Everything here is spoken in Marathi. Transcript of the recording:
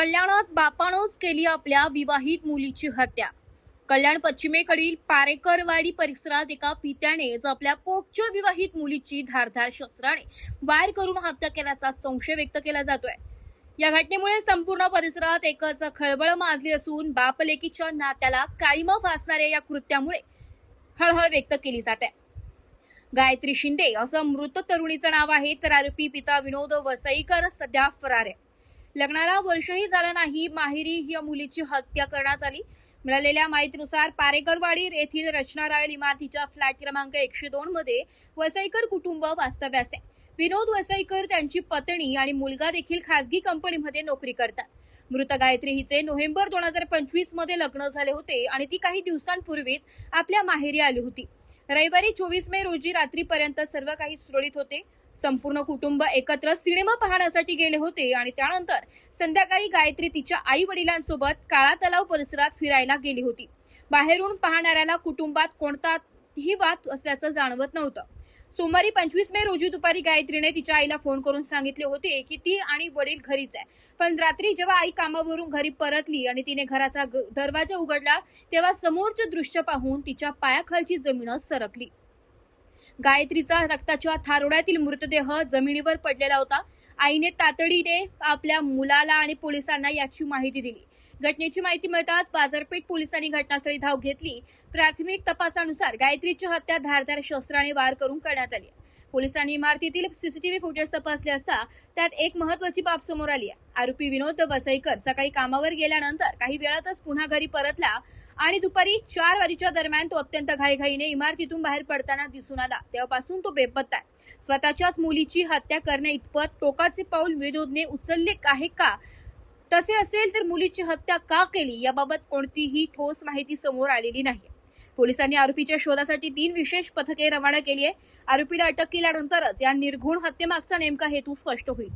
कल्याणात बापानंच केली आपल्या विवाहित मुलीची हत्या। कल्याण पश्चिमेकडील पारेकरवाडी परिसरात एका पित्यानेच आपल्या पोटच्या विवाहित मुलीची धारदार शस्त्राने वार करून हत्या केल्याचा संशय व्यक्त केला जातोय। या घटनेमुळे संपूर्ण परिसरात एकच खळबळ माजली असून बाप लेकीच्या नात्याला काळीमा फासणाऱ्या या कृत्यामुळे हळहळ व्यक्त केली जाते। गायत्री शिंदे असं मृत तरुणीचं नाव आहे, तर आरोपी पिता विनोद वसईकर सध्या फरार आहे। लग्नाला वर्षही झालं नाही, माहेरी या मुलीची हत्या करण्यात आली। मिळालेल्या माहितीनुसार पारेकरवाडी येथील रचना रॉयल इमारतीच्या फ्लॅट क्रमांक 102 मध्ये वसईकर कुटुंब वास्तव्यास आहे। विनोद वसईकर, त्यांची पत्नी आणि मुलगा देखील खासगी कंपनीमध्ये नोकरी करतात। मृत गायत्री हिचे नोव्हेंबर 2025 मध्ये लग्न झाले होते आणि ती काही दिवसांपूर्वीच आपल्या माहेरी आली होती। रविवारी 24 मे रोजी रात्रीपर्यंत सर्व काही सुरळीत होते। संपूर्ण कुटुंब एकत्र सिनेमा पाहण्यासाठी गेले होते आणि त्यानंतर संध्याकाळी गायत्री तिच्या आई वडिलांसोबत काळा तलाव परिसरात फिरायला गेली होती। बाहेरून पाहणाऱ्याला कुटुंबात कोणताही वाद असल्याचं जाणवत नव्हतं। सोमवारी 25 मे रोजी दुपारी गायत्रीने तिच्या आईला फोन करून सांगितले होते की ती आणि वडील घरीच आहे, पण रात्री जेव्हा आई कामावरून घरी परतली आणि तिने घराचा दरवाजा उघडला तेव्हा समोरचे दृश्य पाहून तिच्या पायाखालची जमीनच सरकली। गायत्रीचा रक्ताच्या थारोड्यातील मृतदेह जमिनीवर पडलेला होता। आईने तातडीने आपल्या मुलाला आणि पोलिसांना याची माहिती दिली। घटनेची माहिती मिळताच बाजारपेठ पोलिसांनी घटनास्थळी धाव घेतली। प्राथमिक तपासानुसार गायत्रीची हत्या धारदार शस्त्राने वार करून करण्यात आली। पोलिसांनी इमारतीतील सीसीटीव्ही फुटेज तपासले असता त्यात एक महत्त्वाची बाब समोर आली आहे। आरोपी विनोद वसईकर सकाळी कामावर गेल्यानंतर काही वेळातच पुन्हा घरी परतला आणि दुपारी 4 वाजेच्या दरम्यान तो अत्यंत घाईघाईने इमारतीतून बाहेर पडताना दिसून आला। तेव्हापासून तो बेपत्ता आहे। स्वतःच्याच मुलीची हत्या करण्या इतपत टोकाचे पाऊल विनोदने उचलले आहे का? तसे असेल तर मुलीची हत्या का केली याबाबत कोणतीही ठोस माहिती समोर आलेली नाही। पोलिसांनी आरोपीच्या शोधासाठी 3 विशेष पथके रवाना केली आहे। आरोपीला अटक केल्यानंतरच या निर्घृण हत्येमागचा नेमका हेतू स्पष्ट होईल।